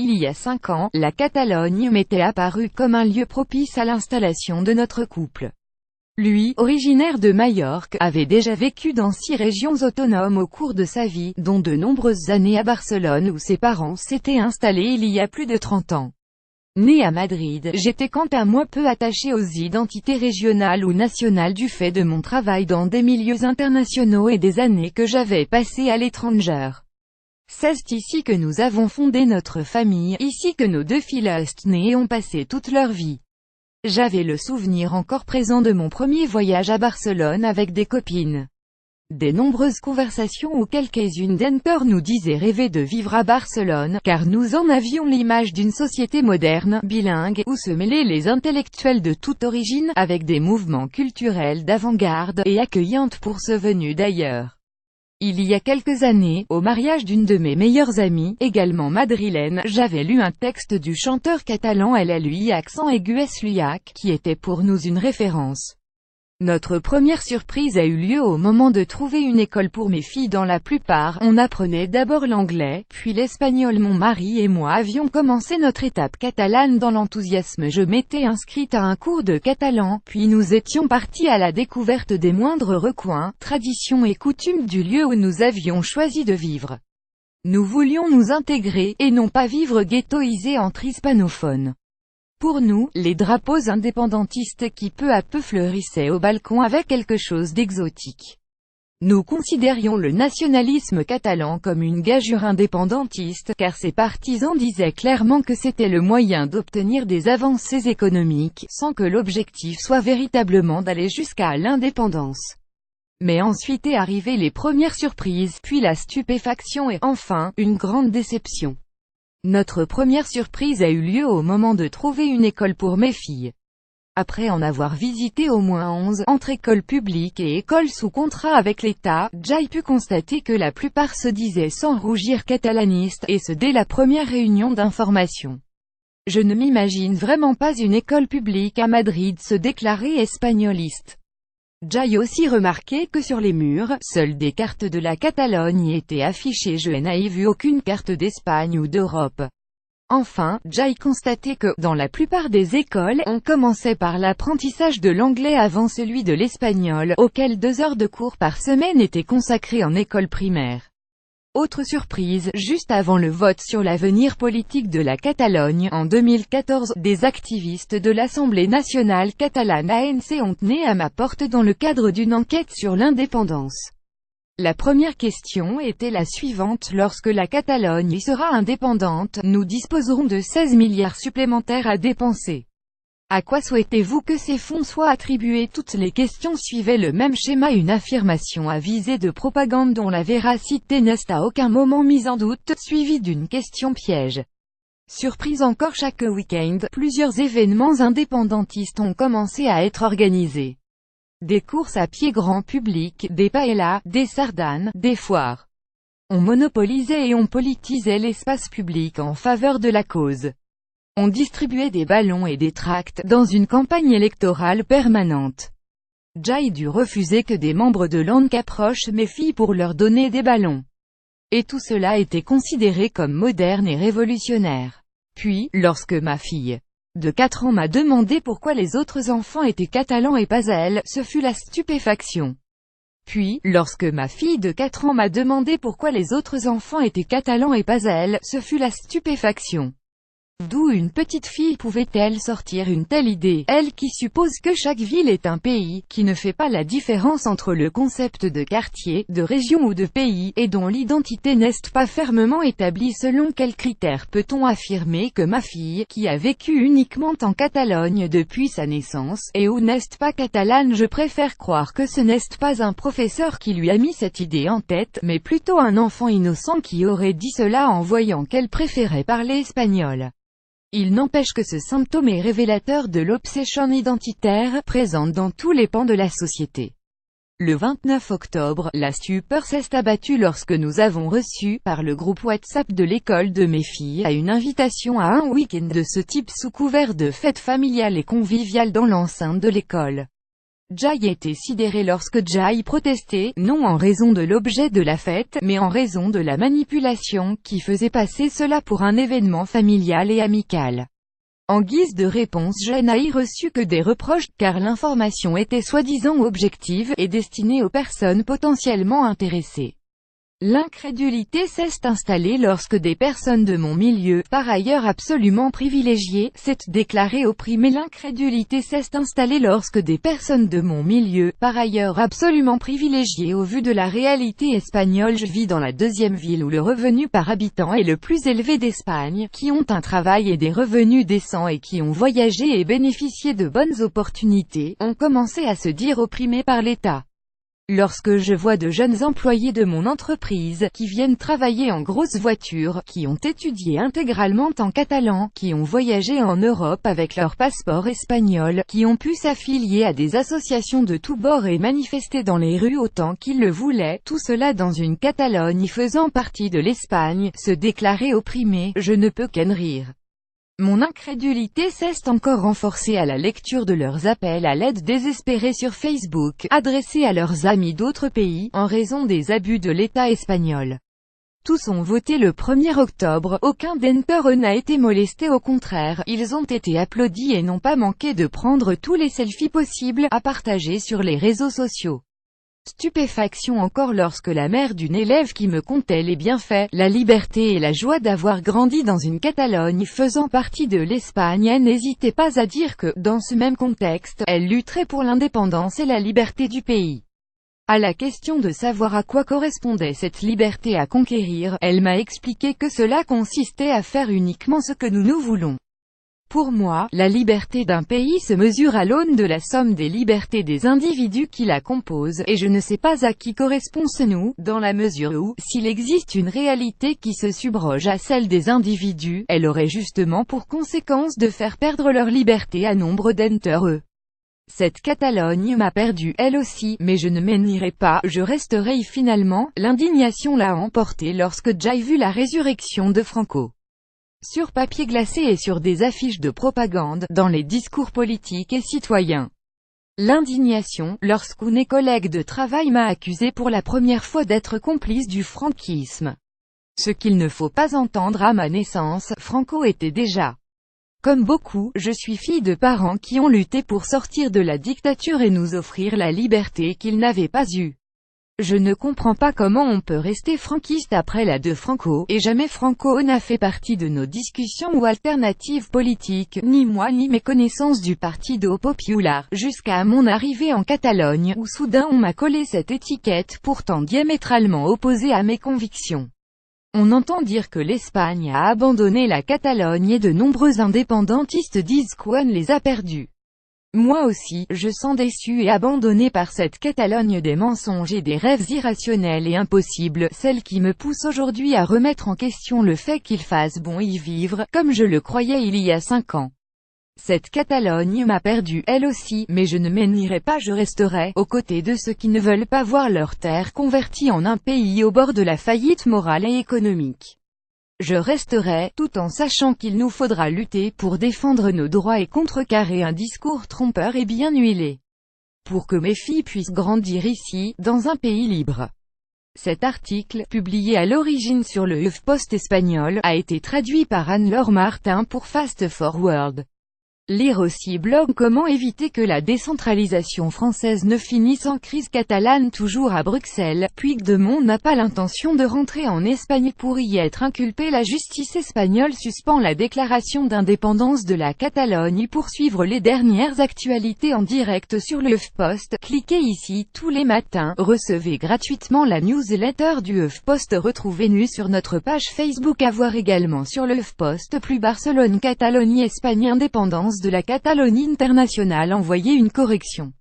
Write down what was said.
Il y a 5 ans, la Catalogne m'était apparue comme un lieu propice à l'installation de notre couple. Lui, originaire de Majorque, avait déjà vécu dans 6 régions autonomes au cours de sa vie, dont de nombreuses années à Barcelone où ses parents s'étaient installés il y a plus de 30 ans. Né à Madrid, j'étais quant à moi peu attaché aux identités régionales ou nationales du fait de mon travail dans des milieux internationaux et des années que j'avais passées à l'étranger. C'est ici que nous avons fondé notre famille, ici que nos 2 filles nés ont passé toute leur vie. J'avais le souvenir encore présent de mon premier voyage à Barcelone avec des copines. Des nombreuses conversations où quelques-unes d'entre nous disaient rêver de vivre à Barcelone, car nous en avions l'image d'une société moderne, bilingue, où se mêlaient les intellectuels de toute origine, avec des mouvements culturels d'avant-garde, et accueillantes pour ceux venus d'ailleurs. Il y a quelques années, au mariage d'une de mes meilleures amies, également madrilène, j'avais lu un texte du chanteur catalan LLUI accent aigu SLUIAC, qui était pour nous une référence. Notre première surprise a eu lieu au moment de trouver une école pour mes filles. Dans la plupart, on apprenait d'abord l'anglais, puis l'espagnol. Mon mari et moi avions commencé notre étape catalane dans l'enthousiasme. Je m'étais inscrite à un cours de catalan, puis nous étions partis à la découverte des moindres recoins, traditions et coutumes du lieu où nous avions choisi de vivre. Nous voulions nous intégrer, et non pas vivre ghettoisés entre hispanophones. Pour nous, les drapeaux indépendantistes qui peu à peu fleurissaient au balcon avaient quelque chose d'exotique. Nous considérions le nationalisme catalan comme une gageure indépendantiste, car ses partisans disaient clairement que c'était le moyen d'obtenir des avancées économiques, sans que l'objectif soit véritablement d'aller jusqu'à l'indépendance. Mais ensuite est arrivée les premières surprises, puis la stupéfaction et, enfin, une grande déception. Notre première surprise a eu lieu au moment de trouver une école pour mes filles. Après en avoir visité au moins 11, entre écoles publiques et écoles sous contrat avec l'État, j'ai pu constater que la plupart se disaient sans rougir catalanistes, et ce dès la première réunion d'information. Je ne m'imagine vraiment pas une école publique à Madrid se déclarer espagnoliste. J'ai aussi remarqué que sur les murs, seules des cartes de la Catalogne étaient affichées. Je n'ai vu aucune carte d'Espagne ou d'Europe. Enfin, j'ai constaté que, dans la plupart des écoles, on commençait par l'apprentissage de l'anglais avant celui de l'espagnol, auquel 2 heures de cours par semaine étaient consacrées en école primaire. Autre surprise, juste avant le vote sur l'avenir politique de la Catalogne, en 2014, des activistes de l'Assemblée nationale catalane ANC ont sonné à ma porte dans le cadre d'une enquête sur l'indépendance. La première question était la suivante: lorsque la Catalogne sera indépendante, nous disposerons de 16 milliards supplémentaires à dépenser. À quoi souhaitez-vous que ces fonds soient attribués? Toutes les questions suivaient le même schéma, une affirmation à visée de propagande dont la véracité n'est à aucun moment mise en doute, suivie d'une question piège. Surprise encore, chaque week-end, plusieurs événements indépendantistes ont commencé à être organisés. Des courses à pied grand public, des paellas, des sardanes, des foires. On monopolisait et on politisait l'espace public en faveur de la cause. On distribuait des ballons et des tracts, dans une campagne électorale permanente. J'ai dû refuser que des membres de l'ANC approchent mes filles pour leur donner des ballons. Et tout cela était considéré comme moderne et révolutionnaire. Puis, lorsque ma fille de 4 ans m'a demandé pourquoi les autres enfants étaient catalans et pas elle, ce fut la stupéfaction. Puis, lorsque ma fille de 4 ans m'a demandé pourquoi les autres enfants étaient catalans et pas elle, ce fut la stupéfaction. D'où une petite fille pouvait-elle sortir une telle idée, elle qui suppose que chaque ville est un pays, qui ne fait pas la différence entre le concept de quartier, de région ou de pays, et dont l'identité n'est pas fermement établie? Selon quels critères peut-on affirmer que ma fille, qui a vécu uniquement en Catalogne depuis sa naissance, et où n'est pas catalane? Je préfère croire que ce n'est pas un professeur qui lui a mis cette idée en tête, mais plutôt un enfant innocent qui aurait dit cela en voyant qu'elle préférait parler espagnol. Il n'empêche que ce symptôme est révélateur de l'obsession identitaire, présente dans tous les pans de la société. Le 29 octobre, la stupeur s'est abattue lorsque nous avons reçu, par le groupe WhatsApp de l'école de mes filles, une invitation à un week-end de ce type sous couvert de fête familiale et conviviale dans l'enceinte de l'école. Jai était sidéré lorsque Jai protestait, non en raison de l'objet de la fête, mais en raison de la manipulation, qui faisait passer cela pour un événement familial et amical. En guise de réponse, Jai n'a reçu que des reproches, car l'information était soi-disant objective, et destinée aux personnes potentiellement intéressées. L'incrédulité s'est installée lorsque des personnes de mon milieu, par ailleurs absolument privilégiées, s'est déclarée opprimée. L'incrédulité s'est installée lorsque des personnes de mon milieu, par ailleurs absolument privilégiées au vu de la réalité espagnole. Je vis dans la deuxième ville où le revenu par habitant est le plus élevé d'Espagne, qui ont un travail et des revenus décents et qui ont voyagé et bénéficié de bonnes opportunités, ont commencé à se dire opprimés par l'État. Lorsque je vois de jeunes employés de mon entreprise, qui viennent travailler en grosses voitures, qui ont étudié intégralement en catalan, qui ont voyagé en Europe avec leur passeport espagnol, qui ont pu s'affilier à des associations de tous bords et manifester dans les rues autant qu'ils le voulaient, tout cela dans une Catalogne faisant partie de l'Espagne, se déclarer opprimés, je ne peux qu'en rire. Mon incrédulité s'est encore renforcée à la lecture de leurs appels à l'aide désespérés sur Facebook, adressés à leurs amis d'autres pays, en raison des abus de l'État espagnol. Tous ont voté le 1er octobre, aucun d'entre eux n'a été molesté, au contraire, ils ont été applaudis et n'ont pas manqué de prendre tous les selfies possibles, à partager sur les réseaux sociaux. Stupéfaction encore lorsque la mère d'une élève qui me contait les bienfaits, la liberté et la joie d'avoir grandi dans une Catalogne faisant partie de l'Espagne n'hésitait pas à dire que, dans ce même contexte, elle lutterait pour l'indépendance et la liberté du pays. À la question de savoir à quoi correspondait cette liberté à conquérir, elle m'a expliqué que cela consistait à faire uniquement ce que nous voulons. Pour moi, la liberté d'un pays se mesure à l'aune de la somme des libertés des individus qui la composent, et je ne sais pas à qui correspond ce nous, dans la mesure où, s'il existe une réalité qui se subroge à celle des individus, elle aurait justement pour conséquence de faire perdre leur liberté à nombre d'entre eux. Cette Catalogne m'a perdu elle aussi, mais je ne m'en irai pas, je resterai finalement. L'indignation l'a emporté lorsque Jai vu la résurrection de Franco. Sur papier glacé et sur des affiches de propagande, dans les discours politiques et citoyens. L'indignation, lorsqu'un collègue de travail m'a accusé pour la première fois d'être complice du franquisme. Ce qu'il ne faut pas entendre. À ma naissance, Franco était déjà. Comme beaucoup, je suis fille de parents qui ont lutté pour sortir de la dictature et nous offrir la liberté qu'ils n'avaient pas eue. Je ne comprends pas comment on peut rester franquiste après la de Franco, et jamais Franco n'a fait partie de nos discussions ou alternatives politiques, ni moi ni mes connaissances du Partido Popular, jusqu'à mon arrivée en Catalogne, où soudain on m'a collé cette étiquette, pourtant diamétralement opposée à mes convictions. On entend dire que l'Espagne a abandonné la Catalogne et de nombreux indépendantistes disent qu'on les a perdus. Moi aussi, je sens déçu et abandonné par cette Catalogne des mensonges et des rêves irrationnels et impossibles, celle qui me pousse aujourd'hui à remettre en question le fait qu'il fasse bon y vivre, comme je le croyais il y a 5 ans. Cette Catalogne m'a perdu elle aussi, mais je ne m'en irai pas, je resterai, aux côtés de ceux qui ne veulent pas voir leur terre convertie en un pays au bord de la faillite morale et économique. Je resterai, tout en sachant qu'il nous faudra lutter pour défendre nos droits et contrecarrer un discours trompeur et bien huilé. Pour que mes filles puissent grandir ici, dans un pays libre. Cet article, publié à l'origine sur le HuffPost espagnol, a été traduit par Anne-Laure Martin pour Fast Forward. Lire aussi blog Comment éviter que la décentralisation française ne finisse en crise catalane. Toujours à Bruxelles, Puigdemont n'a pas l'intention de rentrer en Espagne pour y être inculpé. La justice espagnole suspend la déclaration d'indépendance de la Catalogne. Pour suivre les dernières actualités en direct sur le HuffPost, cliquez ici. Tous les matins, recevez gratuitement la newsletter du HuffPost. Retrouvez-nous sur notre page Facebook. À voir également sur le HuffPost. Plus Barcelone, Catalogne, Espagne, indépendance de la Catalogne internationale. Envoyez une correction.